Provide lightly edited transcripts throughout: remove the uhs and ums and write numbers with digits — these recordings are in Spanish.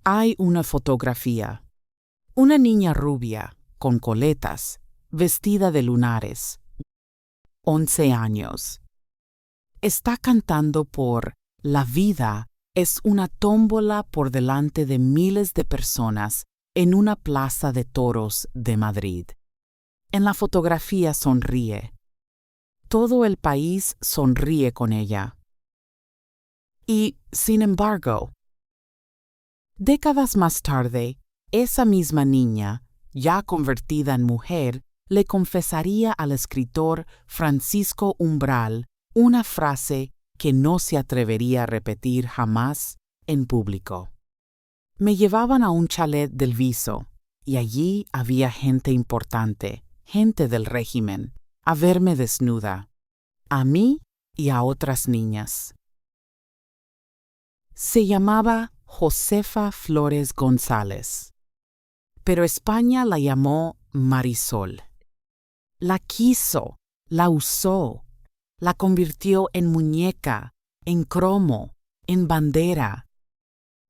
Hay una fotografía. Una niña rubia, con coletas, vestida de lunares. 11 años. Está cantando por La vida es una tómbola por delante de miles de personas en una plaza de toros de Madrid. En la fotografía sonríe. Todo el país sonríe con ella. Y, sin embargo, décadas más tarde, esa misma niña, ya convertida en mujer, le confesaría al escritor Francisco Umbral una frase que no se atrevería a repetir jamás en público. Me llevaban a un chalet del Viso, y allí había gente importante, gente del régimen, a verme desnuda, a mí y a otras niñas. Se llamaba Josefa Flores González, pero España la llamó Marisol. La quiso, la usó, la convirtió en muñeca, en cromo, en bandera.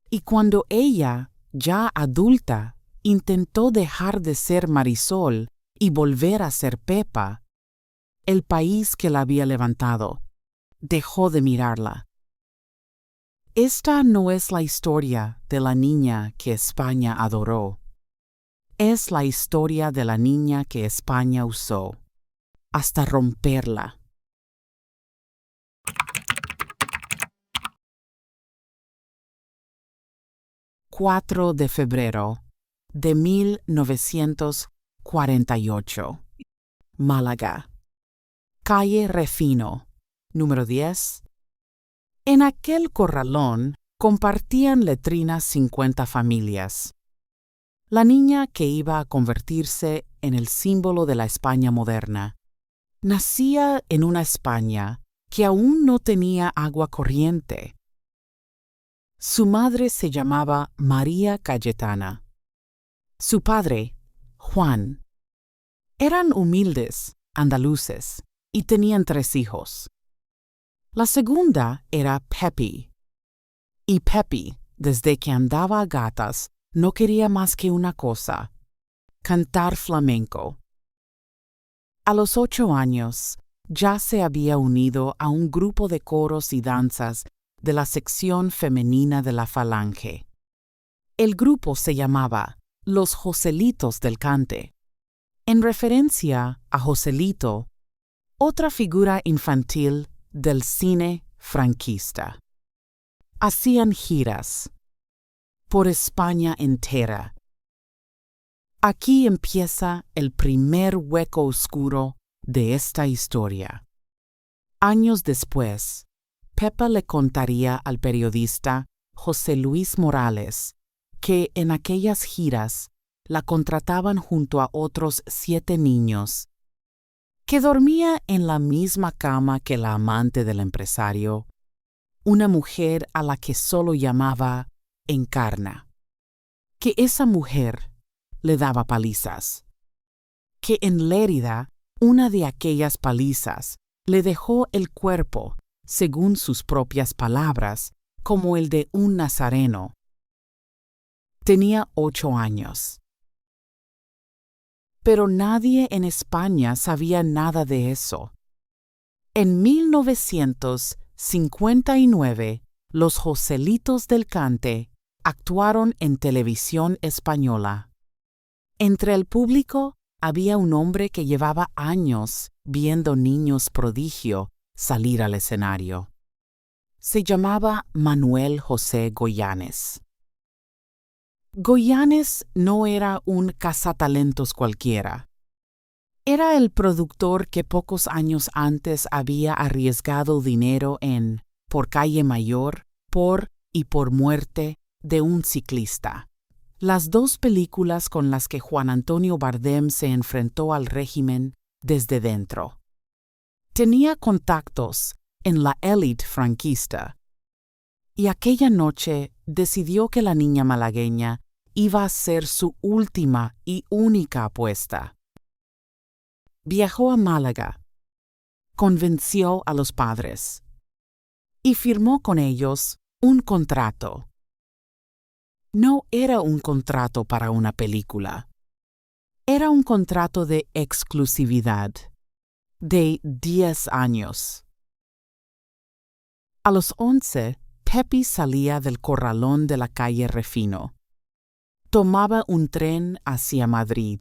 Y cuando ella, ya adulta, intentó dejar de ser Marisol y volver a ser Pepa, el país que la había levantado dejó de mirarla. Esta no es la historia de la niña que España adoró. Es la historia de la niña que España usó, hasta romperla. ...4 de febrero de 1948. Málaga. Calle Refino, número 10. En aquel corralón compartían letrinas 50 familias. La niña que iba a convertirse en el símbolo de la España moderna nacía en una España que aún no tenía agua corriente. Su madre se llamaba María Cayetana. Su padre, Juan. Eran humildes, andaluces, y tenían 3 hijos. La segunda era Pepi. Y Pepi, desde que andaba a gatas, no quería más que una cosa: cantar flamenco. A los 8 años, ya se había unido a un grupo de coros y danzas de la sección femenina de la Falange. El grupo se llamaba Los Joselitos del Cante, en referencia a Joselito, otra figura infantil del cine franquista. Hacían giras por España entera. Aquí empieza el primer hueco oscuro de esta historia. Años después, Pepa le contaría al periodista José Luis Morales que en aquellas giras la contrataban junto a otros 7 niños, que dormía en la misma cama que la amante del empresario, una mujer a la que solo llamaba Encarna, que esa mujer le daba palizas, que en Lérida una de aquellas palizas le dejó el cuerpo, según sus propias palabras, como el de un nazareno. Tenía 8 años. Pero nadie en España sabía nada de eso. En 1959, los Joselitos del Cante actuaron en televisión española. Entre el público había un hombre que llevaba años viendo niños prodigio salir al escenario. Se llamaba Manuel José Goyanes. Goyanes no era un cazatalentos cualquiera. Era el productor que pocos años antes había arriesgado dinero en Por calle Mayor, Por y por muerte de un ciclista. Las 2 películas con las que Juan Antonio Bardem se enfrentó al régimen desde dentro. Tenía contactos en la élite franquista. Y aquella noche decidió que la niña malagueña iba a ser su última y única apuesta. Viajó a Málaga, convenció a los padres y firmó con ellos un contrato. No era un contrato para una película. Era un contrato de exclusividad, de 10 años. A los 11, Pepi salía del corralón de la calle Refino. Tomaba un tren hacia Madrid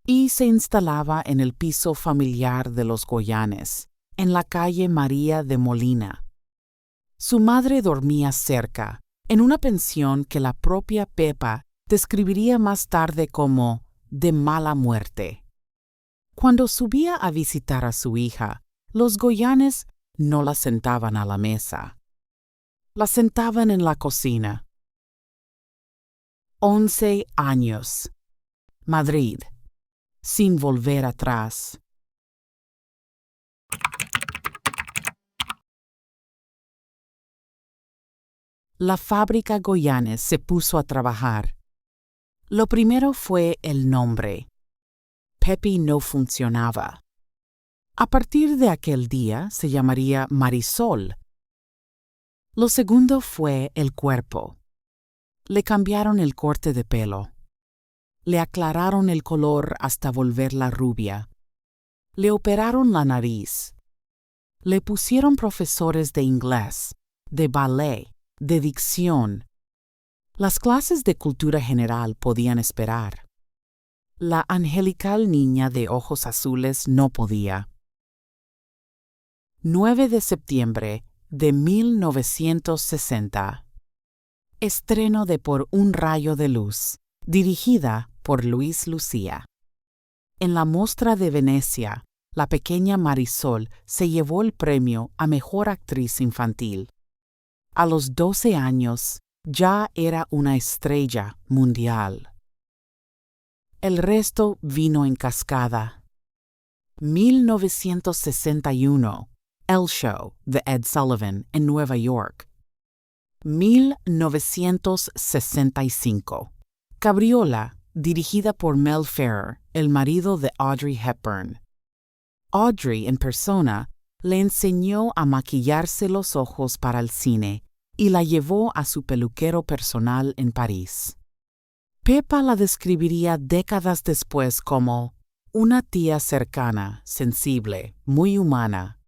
y se instalaba en el piso familiar de los Goyanes, en la calle María de Molina. Su madre dormía cerca, en una pensión que la propia Pepa describiría más tarde como de mala muerte. Cuando subía a visitar a su hija, los Goyanes no la sentaban a la mesa. La sentaban en la cocina. 11 años. Madrid. Sin volver atrás. La fábrica Goyanes se puso a trabajar. Lo primero fue el nombre. Pepi no funcionaba. A partir de aquel día se llamaría Marisol. Lo segundo fue el cuerpo. Le cambiaron el corte de pelo. Le aclararon el color hasta volverla rubia. Le operaron la nariz. Le pusieron profesores de inglés, de ballet, de dicción. Las clases de cultura general podían esperar. La angelical niña de ojos azules no podía. 9 de septiembre de 1960. Estreno de Por un rayo de luz, dirigida por Luis Lucía. En la Mostra de Venecia, la pequeña Marisol se llevó el premio a Mejor Actriz Infantil. A los 12 años, ya era una estrella mundial. El resto vino en cascada. 1961, El Show de Ed Sullivan en Nueva York. 1965, Cabriola, dirigida por Mel Ferrer, el marido de Audrey Hepburn. Audrey, en persona, le enseñó a maquillarse los ojos para el cine y la llevó a su peluquero personal en París. Pepa la describiría décadas después como una tía cercana, sensible, muy humana.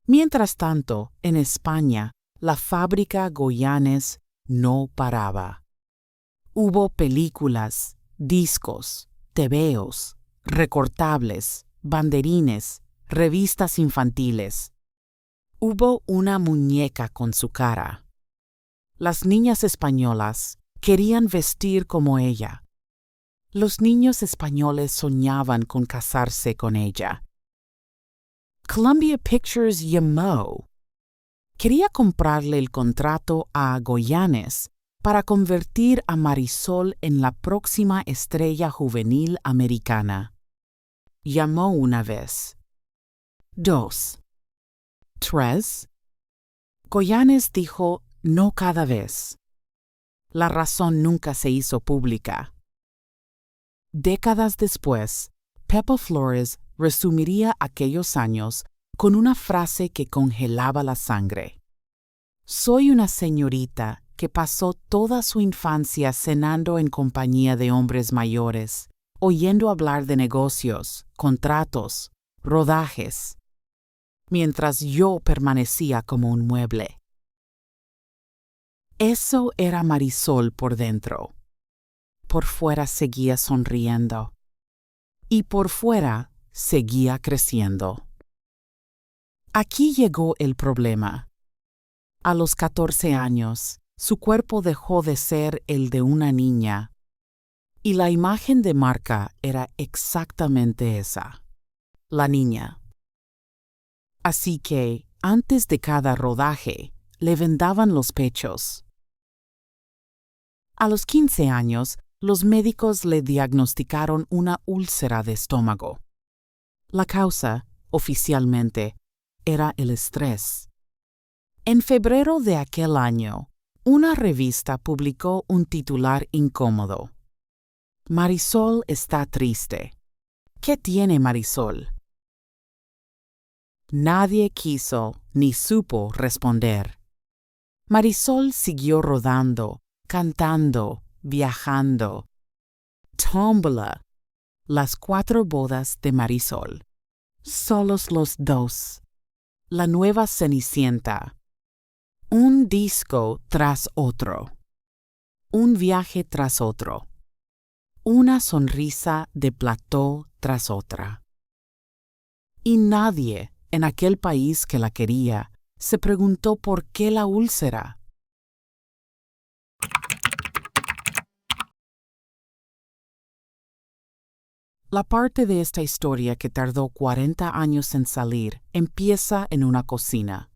Mientras tanto, en España, la fábrica Goyanes no paraba. Hubo películas, discos, tebeos, recortables, banderines, revistas infantiles. Hubo una muñeca con su cara. Las niñas españolas querían vestir como ella. Los niños españoles soñaban con casarse con ella. Columbia Pictures llamó. Quería comprarle el contrato a Goyanes para convertir a Marisol en la próxima estrella juvenil americana. Llamó una vez. 2. 3. Goyanes dijo no cada vez. La razón nunca se hizo pública. Décadas después, Pepa Flores resumiría aquellos años con una frase que congelaba la sangre. Soy una señorita que pasó toda su infancia cenando en compañía de hombres mayores, oyendo hablar de negocios, contratos, rodajes, mientras yo permanecía como un mueble. Eso era Marisol por dentro. Por fuera seguía sonriendo. Y por fuera seguía creciendo. Aquí llegó el problema. A los 14 años, su cuerpo dejó de ser el de una niña, y la imagen de marca era exactamente esa, la niña. Así que, antes de cada rodaje, le vendaban los pechos. A los 15 años, los médicos le diagnosticaron una úlcera de estómago. La causa, oficialmente, era el estrés. En febrero de aquel año, una revista publicó un titular incómodo. Marisol está triste. ¿Qué tiene Marisol? Nadie quiso ni supo responder. Marisol siguió rodando, cantando, viajando. Tómbola, las 4 bodas de Marisol. Solos los dos. La nueva Cenicienta. Un disco tras otro. Un viaje tras otro. Una sonrisa de plató tras otra. Y nadie en aquel país que la quería se preguntó por qué la úlcera. La parte de esta historia que tardó 40 años en salir empieza en una cocina.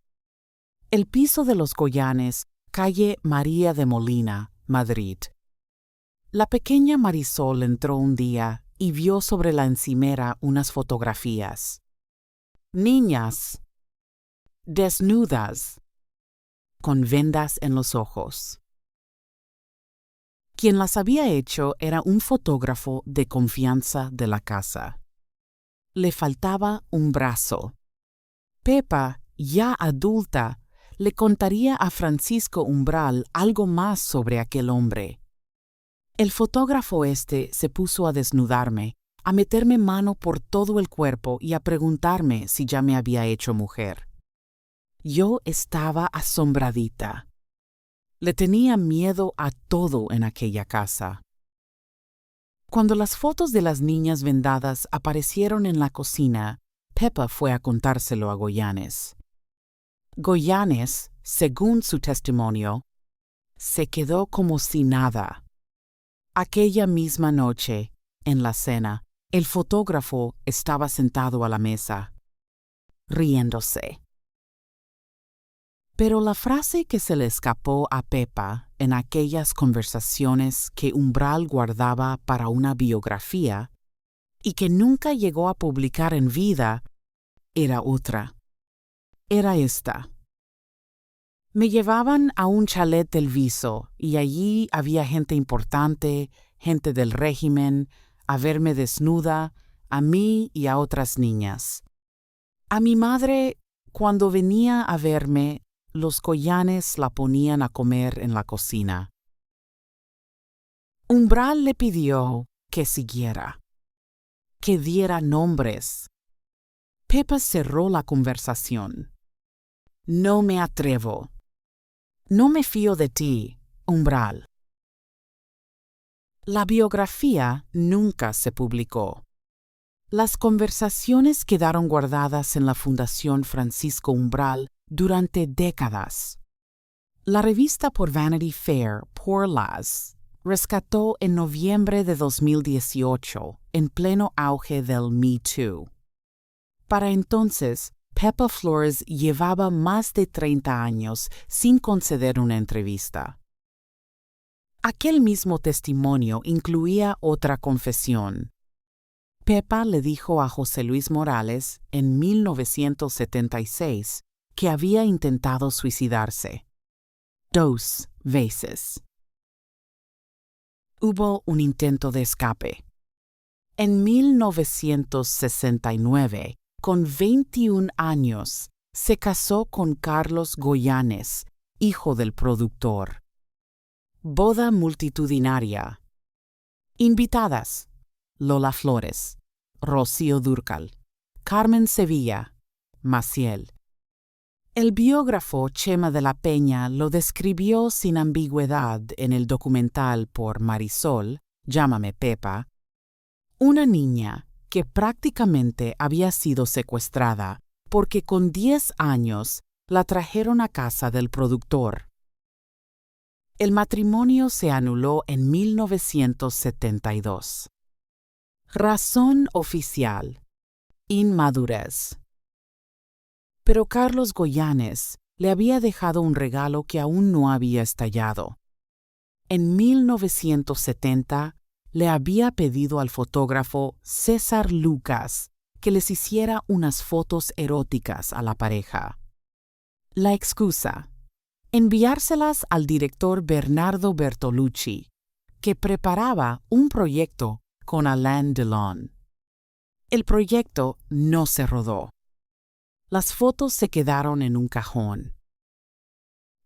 El piso de los Goyanes, calle María de Molina, Madrid. La pequeña Marisol entró un día y vio sobre la encimera unas fotografías. Niñas, desnudas, con vendas en los ojos. Quien las había hecho era un fotógrafo de confianza de la casa. Le faltaba un brazo. Pepa, ya adulta, le contaría a Francisco Umbral algo más sobre aquel hombre. El fotógrafo se puso a desnudarme, a meterme mano por todo el cuerpo y a preguntarme si ya me había hecho mujer. Yo estaba asombradita. Le tenía miedo a todo en aquella casa. Cuando las fotos de las niñas vendadas aparecieron en la cocina, Pepa fue a contárselo a Goyanes. Goyanes, según su testimonio, se quedó como si nada. Aquella misma noche, en la cena, el fotógrafo estaba sentado a la mesa, riéndose. Pero la frase que se le escapó a Pepa en aquellas conversaciones que Umbral guardaba para una biografía y que nunca llegó a publicar en vida, era otra. Era esta. Me llevaban a un chalet del Viso y allí había gente importante, gente del régimen, a verme desnuda, a mí y a otras niñas. A mi madre, cuando venía a verme, los Goyanes la ponían a comer en la cocina. Umbral le pidió que siguiera, que diera nombres. Pepa cerró la conversación. No me atrevo. No me fío de ti, Umbral. La biografía nunca se publicó. Las conversaciones quedaron guardadas en la Fundación Francisco Umbral durante décadas. La revista por Vanity Fair, Pour Las, rescató en noviembre de 2018, en pleno auge del Me Too. Para entonces, Pepa Flores llevaba más de 30 años sin conceder una entrevista. Aquel mismo testimonio incluía otra confesión. Pepa le dijo a José Luis Morales en 1976 que había intentado suicidarse 2 veces. Hubo un intento de escape. En 1969, con 21 años, se casó con Carlos Goyanes, hijo del productor. Boda multitudinaria. Invitadas: Lola Flores, Rocío Dúrcal, Carmen Sevilla, Maciel. El biógrafo Chema de la Peña lo describió sin ambigüedad en el documental por Marisol, Llámame Pepa, una niña que prácticamente había sido secuestrada porque con 10 años la trajeron a casa del productor. El matrimonio se anuló en 1972. Razón oficial: inmadurez. Pero Carlos Goyanes le había dejado un regalo que aún no había estallado. En 1970 le había pedido al fotógrafo César Lucas que les hiciera unas fotos eróticas a la pareja. La excusa: enviárselas al director Bernardo Bertolucci, que preparaba un proyecto con Alain Delon. El proyecto no se rodó. Las fotos se quedaron en un cajón.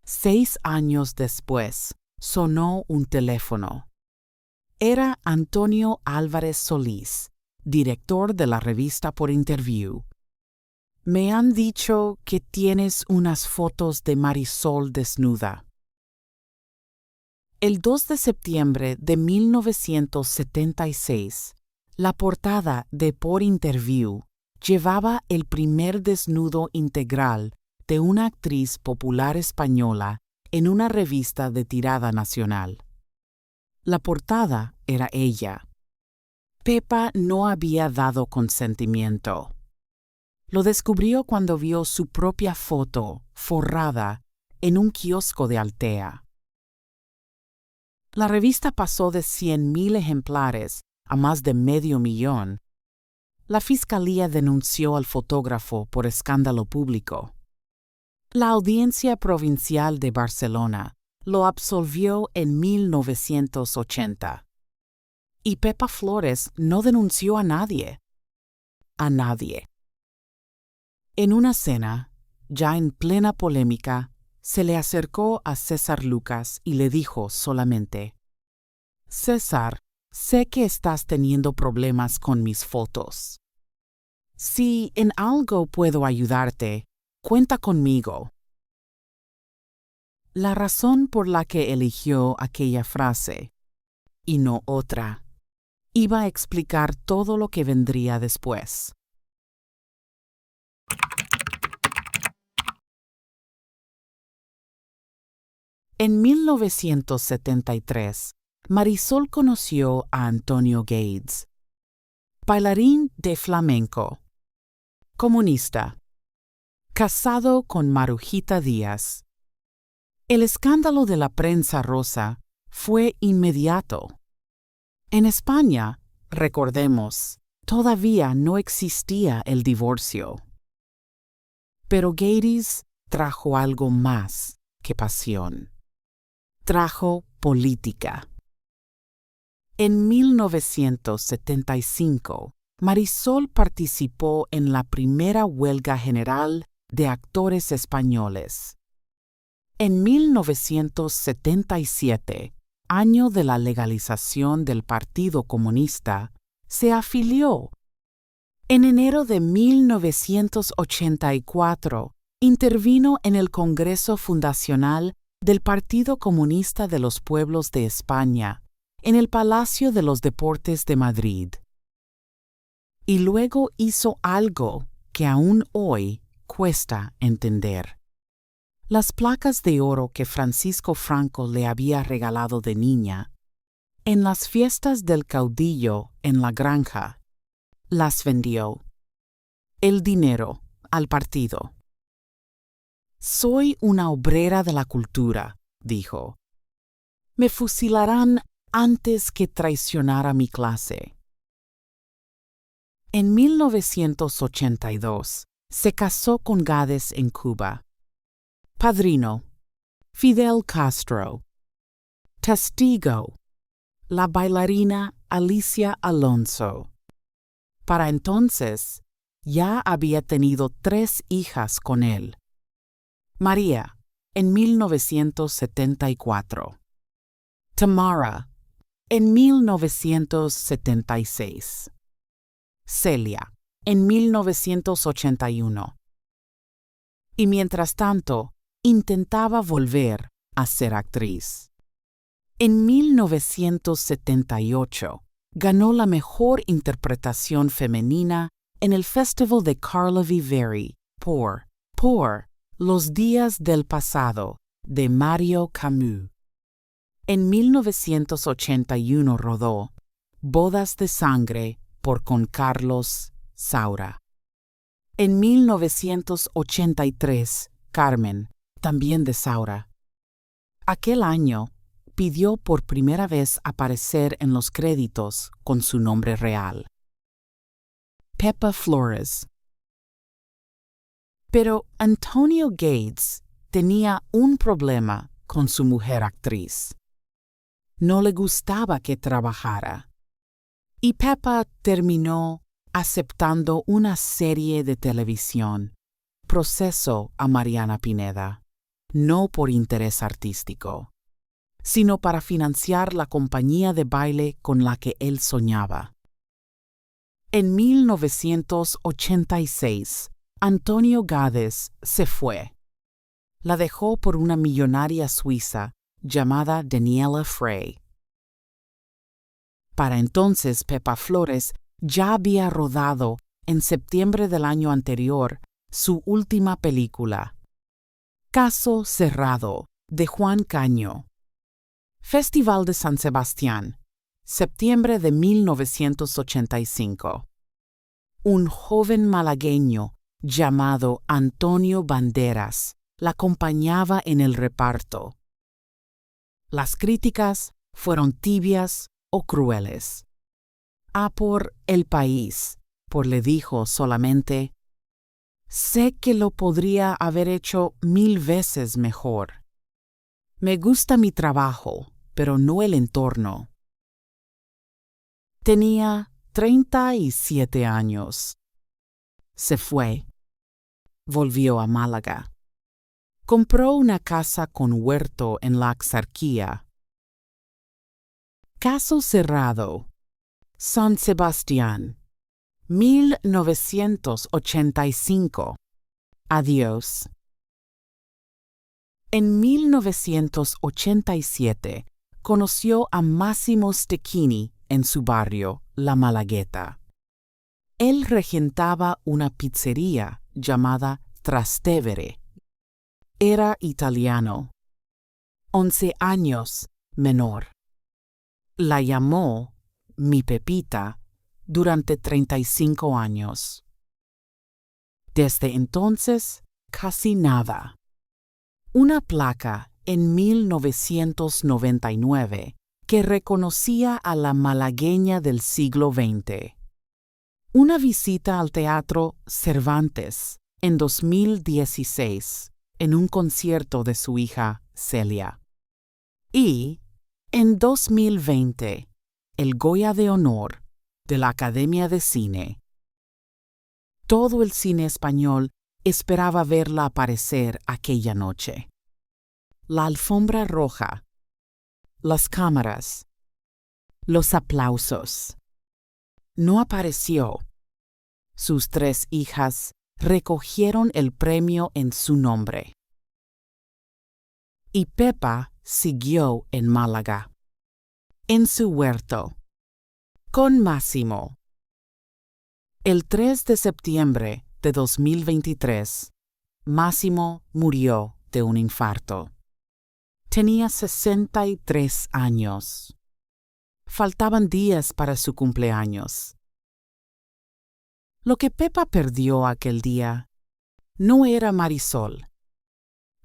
6 años después, sonó un teléfono. Era Antonio Álvarez Solís, director de la revista Por Interview. Me han dicho que tienes unas fotos de Marisol desnuda. El 2 de septiembre de 1976, la portada de Por Interview llevaba el primer desnudo integral de una actriz popular española en una revista de tirada nacional. La portada era ella. Pepa no había dado consentimiento. Lo descubrió cuando vio su propia foto forrada en un kiosco de Altea. La revista pasó de 100,000 ejemplares a más de 500,000. La fiscalía denunció al fotógrafo por escándalo público. La Audiencia Provincial de Barcelona lo absolvió en 1980. Y Pepa Flores no denunció a nadie. A nadie. En una cena, ya en plena polémica, se le acercó a César Lucas y le dijo solamente: «César, sé que estás teniendo problemas con mis fotos. Si en algo puedo ayudarte, cuenta conmigo». La razón por la que eligió aquella frase, y no otra, iba a explicar todo lo que vendría después. En 1973, Marisol conoció a Antonio Gades, bailarín de flamenco, comunista, casado con Marujita Díaz. El escándalo de la prensa rosa fue inmediato. En España, recordemos, todavía no existía el divorcio. Pero Gades trajo algo más que pasión. Trajo política. En 1975, Marisol participó en la primera huelga general de actores españoles. En 1977, año de la legalización del Partido Comunista, se afilió. En enero de 1984, intervino en el Congreso Fundacional del Partido Comunista de los Pueblos de España, en el Palacio de los Deportes de Madrid. Y luego hizo algo que aún hoy cuesta entender. Las placas de oro que Francisco Franco le había regalado de niña, en las fiestas del caudillo en la granja, las vendió. El dinero al partido. «Soy una obrera de la cultura», dijo. «Me fusilarán antes que traicionar a mi clase». En 1982 se casó con Gades en Cuba. Padrino: Fidel Castro. Testigo: la bailarina Alicia Alonso. Para entonces, ya había tenido 3 hijas con él. María, en 1974. Tamara, en 1976. Celia, en 1981. Y mientras tanto, intentaba volver a ser actriz. En 1978, ganó la mejor interpretación femenina en el Festival de Karlovy Vary por Los días del pasado, de Mario Camus. En 1981 rodó Bodas de sangre con Carlos Saura. En 1983, Carmen, también de Saura. Aquel año, pidió por primera vez aparecer en los créditos con su nombre real. Pepa Flores. Pero Antonio Gades tenía un problema con su mujer actriz. No le gustaba que trabajara. Y Pepa terminó aceptando una serie de televisión, Proceso a Mariana Pineda, no por interés artístico, sino para financiar la compañía de baile con la que él soñaba. En 1986, Antonio Gades se fue. La dejó por una millonaria suiza llamada Daniela Frey. Para entonces, Pepa Flores ya había rodado, en septiembre del año anterior, su última película, Caso Cerrado, de Juan Caño. Festival de San Sebastián, septiembre de 1985. Un joven malagueño llamado Antonio Banderas la acompañaba en el reparto. Las críticas fueron tibias o crueles. Por El País, le dijo solamente: «Sé que lo podría haber hecho 1000 veces mejor. Me gusta mi trabajo, pero no el entorno». Tenía 37 años. Se fue. Volvió a Málaga. Compró una casa con huerto en la Axarquía. Caso Cerrado, San Sebastián, 1985. Adiós. En 1987 conoció a Massimo Stecchini en su barrio, La Malagueta. Él regentaba una pizzería llamada Trastevere. Era italiano. 11 años menor. La llamó mi Pepita durante 35 años. Desde entonces, casi nada. Una placa en 1999 que reconocía a la malagueña del siglo XX. Una visita al Teatro Cervantes en 2016 en un concierto de su hija Celia. Y, en 2020, el Goya de Honor de la Academia de Cine. Todo el cine español esperaba verla aparecer aquella noche. La alfombra roja, las cámaras, los aplausos. No apareció. Sus 3 hijas recogieron el premio en su nombre. Y Pepa siguió en Málaga, en su huerto, con Máximo. El 3 de septiembre de 2023, Máximo murió de un infarto. Tenía 63 años. Faltaban días para su cumpleaños. Lo que Pepa perdió aquel día no era Marisol.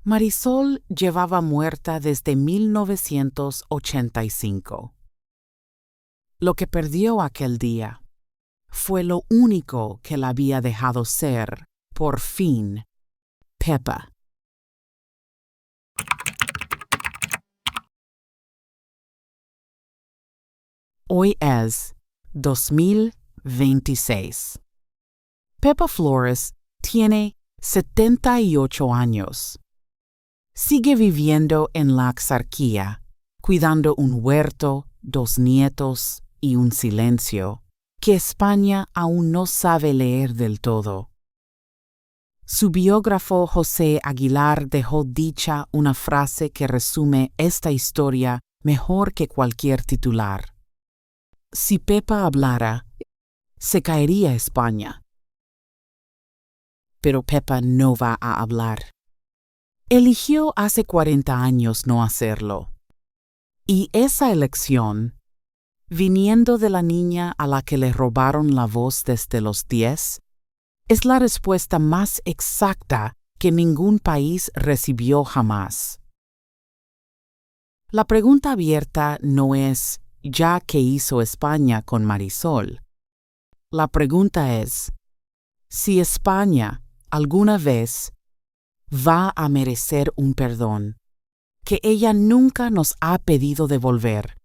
Marisol llevaba muerta desde 1985. Lo que perdió aquel día fue lo único que la había dejado ser, por fin, Pepa. Hoy es 2026. Pepa Flores tiene 78 años. Sigue viviendo en la Axarquía, cuidando un huerto, 2 nietos y un silencio que España aún no sabe leer del todo. Su biógrafo José Aguilar dejó dicha una frase que resume esta historia mejor que cualquier titular. Si Pepa hablara, se caería España. Pero Pepa no va a hablar. Eligió hace 40 años no hacerlo. Y esa elección, viniendo de la niña a la que le robaron la voz desde los 10, es la respuesta más exacta que ningún país recibió jamás. La pregunta abierta no es ¿ya qué hizo España con Marisol? La pregunta es si España alguna vez va a merecer un perdón que ella nunca nos ha pedido devolver.